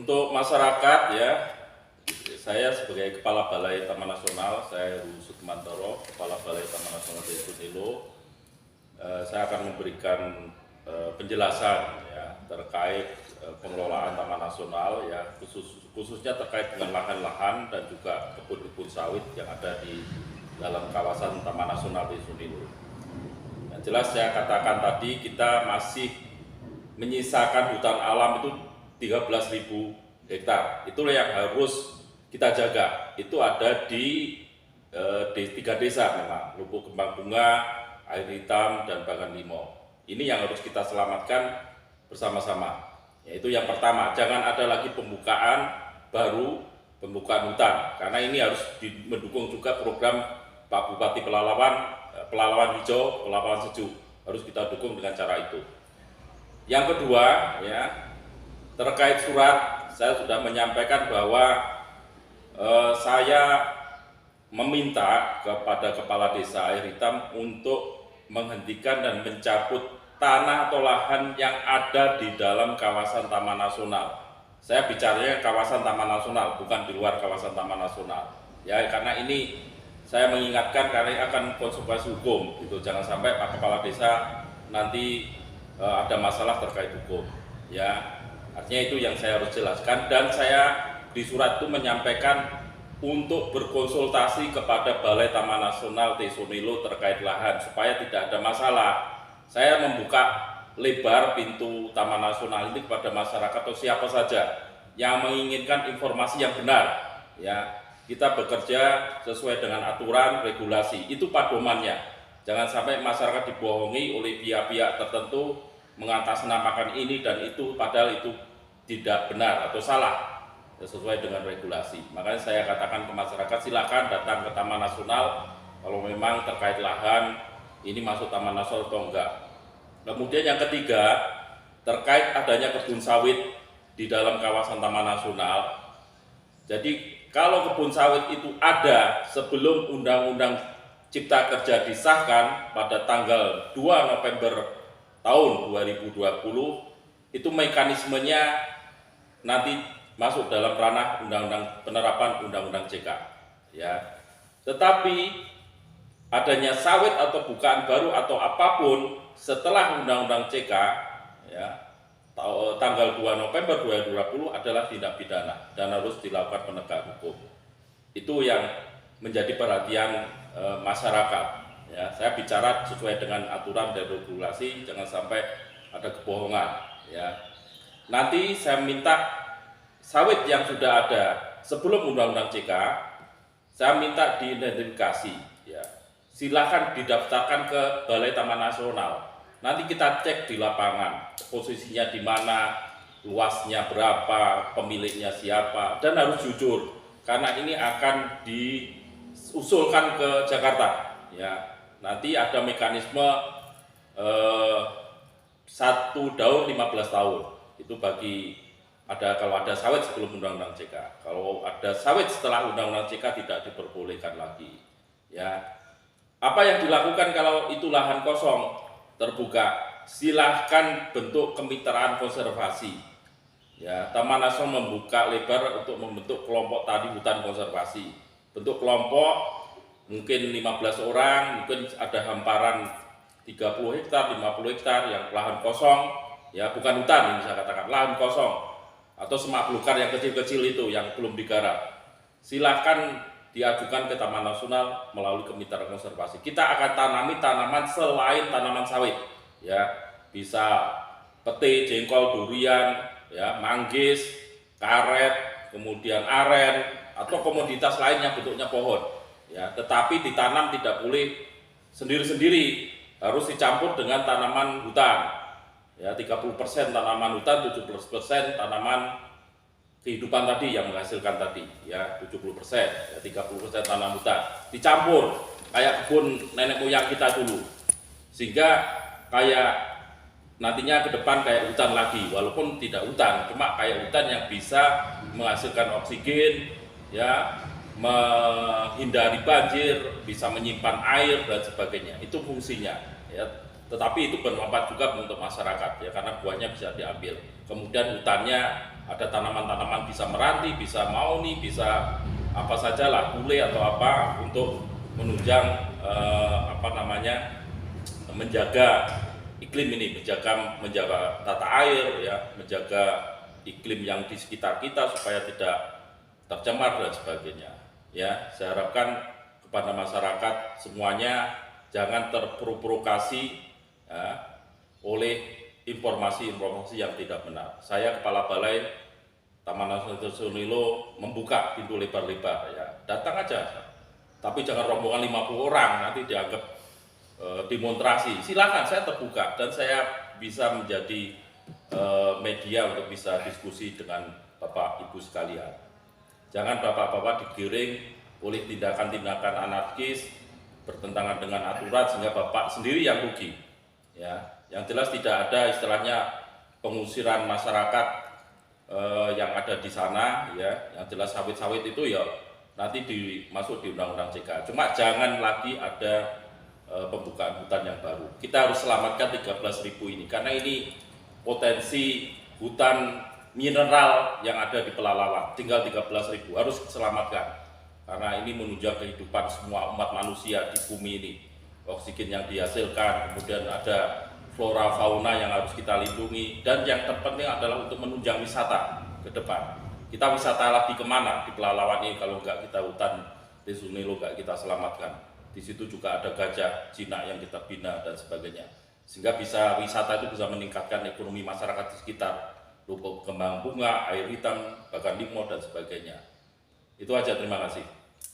Untuk masyarakat ya, saya sebagai Kepala Balai Taman Nasional, saya Heru Sukmantoro, Kepala Balai Taman Nasional Desa Nilo, saya akan memberikan penjelasan ya terkait pengelolaan Taman Nasional ya, khususnya terkait dengan lahan-lahan dan juga kebun-kebun sawit yang ada di dalam kawasan Taman Nasional Desa Nilo. Yang jelas saya katakan tadi, kita masih menyisakan hutan alam itu 13.000 hektar. Itulah yang harus kita jaga. Itu ada di 3 desa memang, Lubuk Kembang Bunga, Air Hitam, dan Bangan Limau. Ini yang harus kita selamatkan bersama-sama. Yaitu yang pertama, jangan ada lagi pembukaan baru, pembukaan hutan. Karena ini harus mendukung juga program Pak Bupati Pelalawan Hijau, Pelalawan Sejuk. Harus kita dukung dengan cara itu. Yang kedua, ya, terkait surat, saya sudah menyampaikan bahwa saya meminta kepada Kepala Desa Air Hitam untuk menghentikan dan mencabut tanah atau lahan yang ada di dalam kawasan Taman Nasional. Saya bicaranya kawasan Taman Nasional, bukan di luar kawasan Taman Nasional. Ya, karena ini saya mengingatkan karena akan konsekuensi hukum. Gitu. Jangan sampai Pak Kepala Desa nanti ada masalah terkait hukum. Ya, artinya itu yang saya harus jelaskan, dan saya di surat itu menyampaikan untuk berkonsultasi kepada Balai Taman Nasional Desa Nilo terkait lahan supaya tidak ada masalah. Saya membuka lebar pintu Taman Nasional ini kepada masyarakat atau siapa saja yang menginginkan informasi yang benar. Ya, kita bekerja sesuai dengan aturan, regulasi. Itu pedomannya. Jangan sampai masyarakat dibohongi oleh pihak-pihak tertentu mengatasnamakan ini dan itu, padahal itu tidak benar atau salah sesuai dengan regulasi. Makanya saya katakan ke masyarakat, silakan datang ke Taman Nasional kalau memang terkait lahan ini masuk Taman Nasional atau enggak. Kemudian yang ketiga, terkait adanya kebun sawit di dalam kawasan Taman Nasional. Jadi kalau kebun sawit itu ada sebelum Undang-Undang Cipta Kerja disahkan pada tanggal 2 November tahun 2020, itu mekanismenya nanti masuk dalam ranah penerapan Undang-Undang CK. Ya. Tetapi adanya sawit atau bukaan baru atau apapun setelah Undang-Undang CK, ya, tanggal 2 November 2020 adalah tindak pidana dan harus dilakukan penegak hukum. Itu yang menjadi perhatian masyarakat. Ya, saya bicara sesuai dengan aturan dan regulasi, jangan sampai ada kebohongan. Ya. Nanti saya minta sawit yang sudah ada sebelum Undang-Undang CK, saya minta diidentifikasi. Ya. Silakan didaftarkan ke Balai Taman Nasional. Nanti kita cek di lapangan, posisinya di mana, luasnya berapa, pemiliknya siapa, dan harus jujur. Karena ini akan diusulkan ke Jakarta. Ya, nanti ada mekanisme 1 daun 15 tahun. Itu bagi kalau ada sawit sebelum Undang-Undang CK. Kalau ada sawit setelah Undang-Undang CK tidak diperbolehkan lagi. Ya, apa yang dilakukan kalau itu lahan kosong terbuka? Silahkan bentuk kemitraan konservasi. Ya, Taman Nasional membuka lebar untuk membentuk kelompok tani hutan konservasi. Bentuk kelompok mungkin 15 orang, mungkin ada hamparan 30 hektar, 50 hektar yang lahan kosong, ya bukan hutan yang saya katakan, lahan kosong atau semak belukar yang kecil-kecil itu yang belum digarap. Silahkan diajukan ke Taman Nasional melalui kemitraan konservasi. Kita akan tanami tanaman selain tanaman sawit, ya bisa pete, jengkol, durian, ya manggis, karet, kemudian aren atau komoditas lain yang bentuknya pohon. Ya, tetapi ditanam tidak boleh sendiri-sendiri, harus dicampur dengan tanaman hutan. Ya, 30% tanaman hutan, 70% tanaman kehidupan tadi yang menghasilkan tadi. Ya, 70%, ya 30% tanam hutan. Dicampur kayak kebun nenek moyang kita dulu. Sehingga kayak nantinya ke depan kayak hutan lagi, walaupun tidak hutan, cuma kayak hutan yang bisa menghasilkan oksigen, ya, menghindari banjir, bisa menyimpan air dan sebagainya. Itu fungsinya, ya. Tetapi itu bermanfaat juga untuk masyarakat, ya, karena buahnya bisa diambil. Kemudian hutannya ada tanaman-tanaman teman-teman bisa meranti, bisa mauni, bisa apa saja lah, bule atau apa untuk menunjang menjaga iklim ini, menjaga tata air ya, menjaga iklim yang di sekitar kita supaya tidak tercemar dan sebagainya. Ya, saya harapkan kepada masyarakat semuanya jangan terprovokasi ya, oleh informasi-informasi yang tidak benar. Saya Kepala Balai Taman Nasional Sunilo membuka pintu lebar-lebar ya, datang aja. Tapi jangan rombongan 50 orang nanti dianggap demonstrasi. Silakan, saya terbuka dan saya bisa menjadi media untuk bisa diskusi dengan Bapak Ibu sekalian. Jangan Bapak-bapak digiring oleh tindakan-tindakan anarkis bertentangan dengan aturan sehingga Bapak sendiri yang rugi. Ya, yang jelas tidak ada istilahnya pengusiran masyarakat yang ada di sana ya, yang jelas sawit-sawit itu ya nanti masuk di Undang-Undang CK. Cuma jangan lagi ada pembukaan hutan yang baru. Kita harus selamatkan 13.000 ini karena ini potensi hutan mineral yang ada di Pelalawan tinggal 13.000 harus diselamatkan karena ini menunjang kehidupan semua umat manusia di bumi ini. Oksigen yang dihasilkan, kemudian ada flora fauna yang harus kita lindungi, dan yang terpenting adalah untuk menunjang wisata ke depan. Kita wisata lagi kemana di Pelalawan ini kalau enggak kita hutan di Sunilo enggak kita selamatkan. Di situ juga ada gajah jinak yang kita bina dan sebagainya, sehingga wisata itu bisa meningkatkan ekonomi masyarakat di sekitar, rumput kembang bunga, air hitam, bahkan limau dan sebagainya. Itu aja, terima kasih.